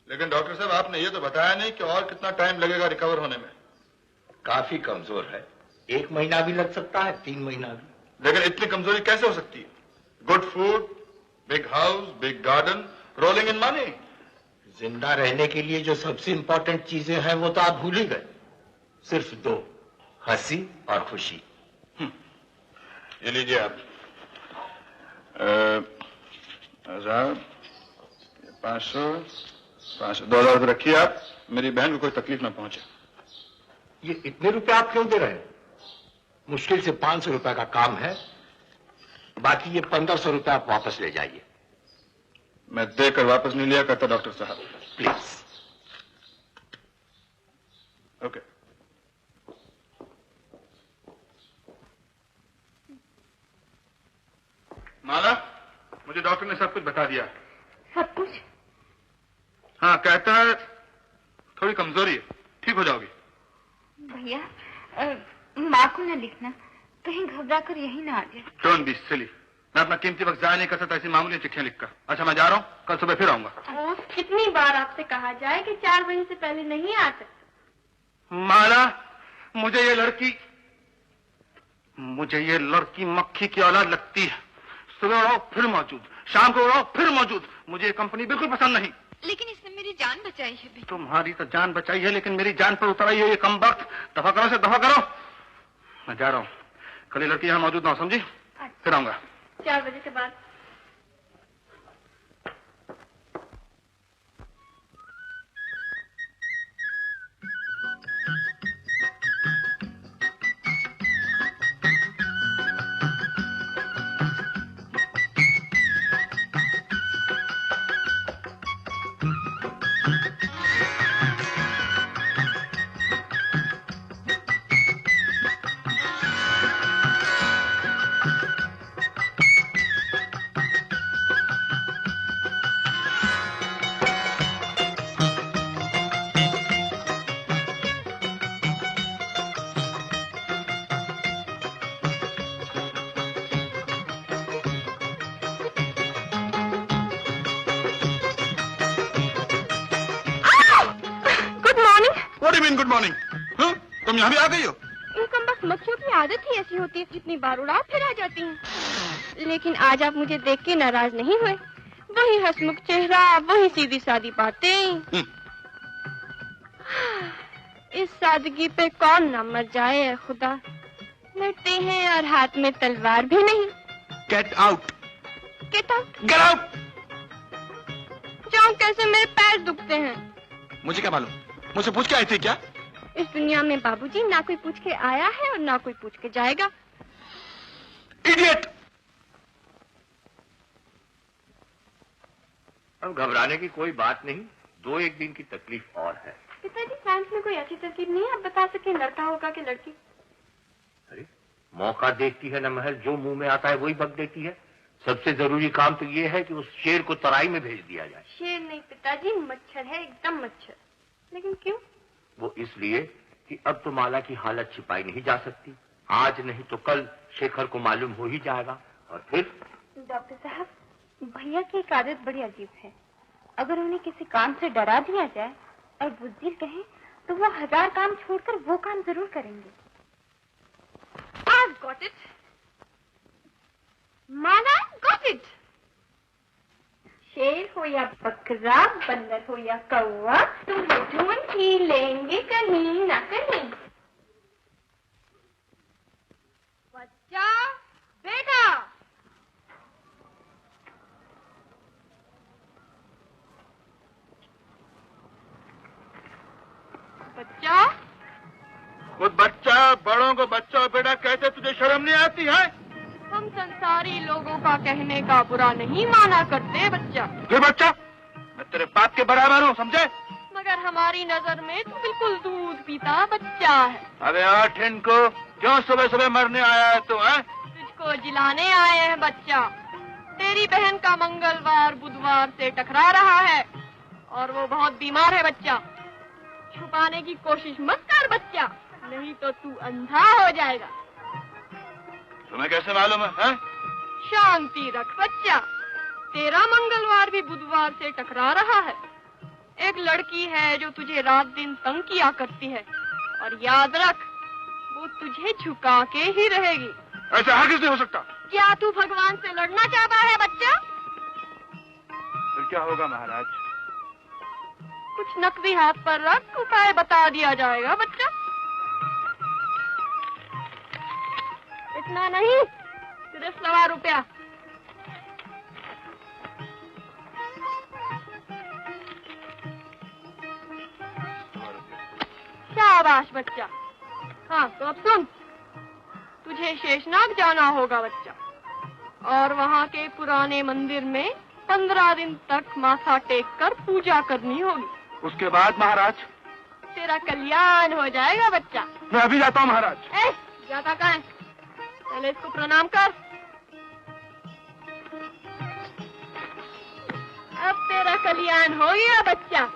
लेकिन डॉक्टर साहब आपने ये तो बताया नहीं कि और कितना टाइम लगेगा रिकवर होने में। काफी कमजोर है, 1 महीना भी लग सकता है, 3 महीना भी। लेकिन इतनी कमजोरी कैसे हो सकती है? Good food, big house, big garden, rolling in money. जिंदा रहने के लिए जो सबसे इंपॉर्टेंट चीजें हैं वो तो आप भूल ही गए। सिर्फ 2, हंसी और खुशी। ये लीजिए आप 1000, 500, 2000 रुपये रखिए आप। मेरी बहन को कोई तकलीफ ना पहुंचे। ये इतने रुपए आप क्यों दे रहे हैं? मुश्किल से 500 रुपए का काम है, बाकी ये 1500 रुपए आप वापस ले जाइए। मैं देकर वापस नहीं लिया करता डॉक्टर साहब। प्लीज। ओके। माला, मुझे डॉक्टर ने सब कुछ बता दिया। सब कुछ? हाँ, कहता है थोड़ी कमजोरी है, ठीक हो जाओगी। भैया माँ को न लिखना, कहीं घबरा कर यही ना आ जाए। Don't be silly. मैं अपना कीमती वक्त जाया नहीं कर सकता ऐसी मामूली चिट्ठियां लिखकर। अच्छा, मैं जा रहा हूँ, कल सुबह फिर आऊंगा। कितनी बार आपसे कहा जाए कि 4 बजे से पहले नहीं आ सकते। माला, मुझे ये लड़की मक्खी की औलाद लगती है। सुबह उड़ाओ फिर मौजूद, शाम को उड़ाओ फिर मौजूद। मुझे ये कंपनी बिल्कुल पसंद नहीं। लेकिन इसने मेरी जान बचाई है भी। तुम्हारी तो जान बचाई है, लेकिन मेरी जान पर उतर आई है ये कमबख्त। दफा करो से दफा करो। मैं जा रहा हूँ, कल ये लड़की यहाँ मौजूद ना हो, समझी? फिर आऊंगा 4 बजे के बाद। Good morning. तुम यहाँ भी आ गई हो? इनकम बस मक्खियों की आदत ही ऐसी होती है, जितनी बार उड़ाओ फिर आ जाती हैं। लेकिन आज आप मुझे देख के नाराज नहीं हुए। वही हंसमुख चेहरा, वही सीधी सादी बातें। इस सादगी पे कौन न मर जाए खुदा। लड़ते हैं और हाथ में तलवार भी नहीं। Get out. Get out? Get out. जाऊं कैसे, मेरे पैर दुखते हैं। मुझे क्या मालूम, मुझसे पूछ के आई थी क्या? इस दुनिया में बाबूजी ना कोई पूछ के आया है और ना कोई पूछ के जाएगा। इडियट। अब घबराने की कोई बात नहीं, 2-1 दिन की तकलीफ और है। पिताजी, साइंस में कोई ऐसी तरकीब नहीं है आप बता सके लड़का होगा कि लड़की? अरे मौका देखती है ना महल, जो मुंह में आता है वही बक देती है। सबसे जरूरी काम तो ये है कि उस शेर को तराई में भेज दिया जाए। शेर नहीं पिताजी, मच्छर है, एकदम मच्छर। लेकिन क्यों? वो इसलिए कि अब तो माला की हालत छिपाई नहीं जा सकती। आज नहीं तो कल शेखर को मालूम हो ही जाएगा और फिर। डॉक्टर साहब, भैया की एक आदत बड़ी अजीब है। अगर उन्हें किसी काम से डरा दिया जाए और बुज़दिल कहें तो वो 1000 काम छोड़कर वो काम जरूर करेंगे। I've got it. Mala, got it. शेर हो या बकरा, बंदर हो या कौवा, तुम्हें ढूंढ ही लेंगे कहीं ना कहीं। बच्चा, बेटा। बच्चा। खुद बच्चा बड़ों को बच्चा और बेटा कहते, तुझे शर्म नहीं आती है? हम संसारी लोगों का कहने का बुरा नहीं माना करते बच्चा। फिर बच्चा, मैं तेरे बाप के बराबर हूँ, समझे? मगर हमारी नजर में तो बिल्कुल दूध पीता बच्चा है। अबे आठ इनको, क्यों सुबह सुबह मरने आया है तू? है तुझको जिलाने आए हैं बच्चा। तेरी बहन का मंगलवार बुधवार से टकरा रहा है और वो बहुत बीमार है बच्चा। छुपाने की कोशिश मत कर बच्चा, नहीं तो तू अंधा हो जाएगा। तुम्हें कैसे मालूम है? शांति रख बच्चा, तेरा मंगलवार भी बुधवार से टकरा रहा है। एक लड़की है जो तुझे रात दिन तंग किया करती है, और याद रख वो तुझे झुका के ही रहेगी। ऐसा हरगिज़ नहीं हो सकता। क्या तू भगवान से लड़ना चाहता है बच्चा? फिर क्या होगा महाराज? कुछ नकदी हाथ पर रख, उपाय बता दिया जाएगा बच्चा। इतना नहीं, सिर्फ 1.25 रुपया। शाबाश बच्चा। हाँ तो अब सुन, तुझे शेषनाग जाना होगा बच्चा, और वहाँ के पुराने मंदिर में 15 दिन तक माथा टेक कर पूजा करनी होगी। उसके बाद महाराज? तेरा कल्याण हो जाएगा बच्चा। मैं अभी जाता हूँ महाराज। जाता कहाँ है? पहले इसको प्रणाम कर। अब तेरा कल्याण हो गया बच्चा।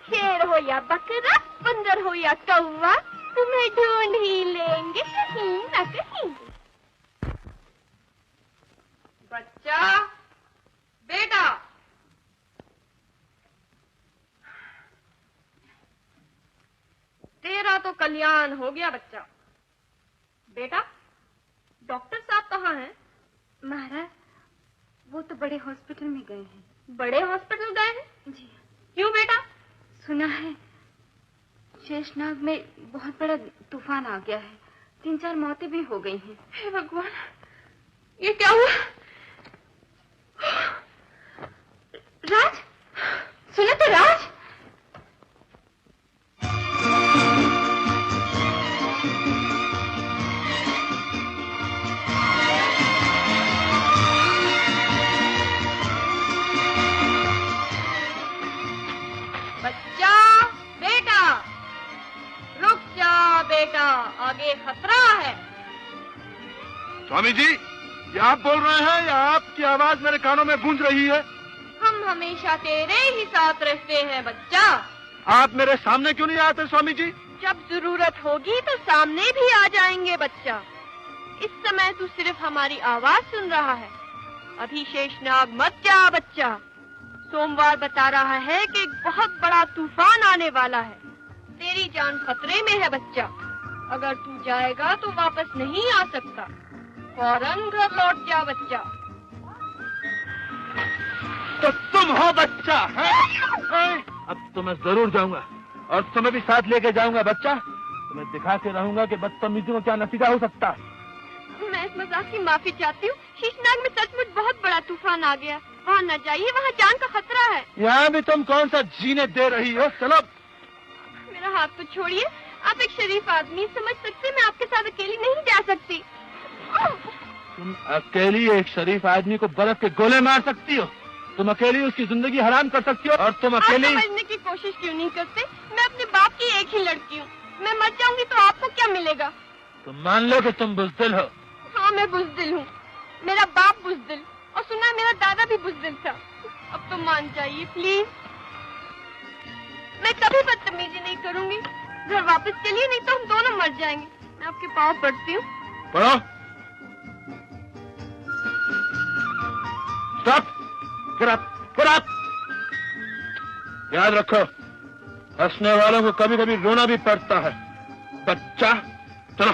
शेर हो या बकरा, बंदर हो या कौवा, तुम्हें ढूंढ ही लेंगे कहीं न कहीं। बच्चा, बेटा, तेरा तो कल्याण हो गया बच्चा। बेटा, डॉक्टर साहब कहाँ हैं? महाराज, वो तो बड़े हॉस्पिटल में गए हैं। बड़े हॉस्पिटल गए हैं? जी। क्यों बेटा? सुना है शेषनाग में बहुत बड़ा तूफान आ गया है, 3-4 मौतें भी हो गई हैं। हे भगवान, ये क्या हुआ? राज, सुनो तो राज। बच्चा, बेटा, रुक जा बेटा, आगे खतरा है। स्वामी जी, ये आप बोल रहे हैं या आपकी आवाज मेरे कानों में गूंज रही है? हम हमेशा तेरे ही साथ रहते हैं बच्चा। आप मेरे सामने क्यों नहीं आते स्वामी जी? जब जरूरत होगी तो सामने भी आ जाएंगे बच्चा। इस समय तू सिर्फ हमारी आवाज सुन रहा है। अभी शेषनाग मत जा बच्चा। सोमवार बता रहा है कि एक बहुत बड़ा तूफान आने वाला है। तेरी जान खतरे में है बच्चा। अगर तू जाएगा तो वापस नहीं आ सकता। फौरन घर लौट जा बच्चा। तो तुम हो बच्चा है? अब तो मैं जरूर जाऊंगा, और तुम्हें भी साथ लेके जाऊंगा बच्चा। तुम्हें दिखा के रहूंगा कि बदतमीजी को क्या नतीजा हो सकता है। मैं इस मजाक की माफी चाहती हूँ। शेषनाग में सचमुच बहुत बड़ा तूफान आ गया। वहाँ न जाइए, वहाँ जान का खतरा है। यहाँ भी तुम कौन सा जीने दे रही हो? चलो। मेरा हाथ तो छोड़िए। आप एक शरीफ आदमी, समझ सकते मैं आपके साथ अकेली नहीं जा सकती। तुम अकेली एक शरीफ आदमी को बर्फ के गोले मार सकती हो? तुम अकेली उसकी जिंदगी हराम कर सकती हो? और तुम अकेली समझने की कोशिश क्यों नहीं करते? मैं अपने बाप की एक ही लड़की हूँ। मैं मर जाऊंगी तो आपको क्या मिलेगा? तुम मान लो कि तुम बुज़दिल हो। हाँ, मैं बुज़दिल हूँ। मेरा बाप बुज़दिल, और सुना मेरा दादा भी बुज़दिल था। अब तो मान जाइए प्लीज। मैं कभी बदतमीजी नहीं करूंगी। घर वापस चलिए, नहीं तो हम दोनों मर जाएंगे। मैं आपके पाँव पड़ती हूँ। पढ़ो। स्टॉप। Get up! याद रखो, हंसने वालों को कभी कभी रोना भी पड़ता है। बच्चा, चलो।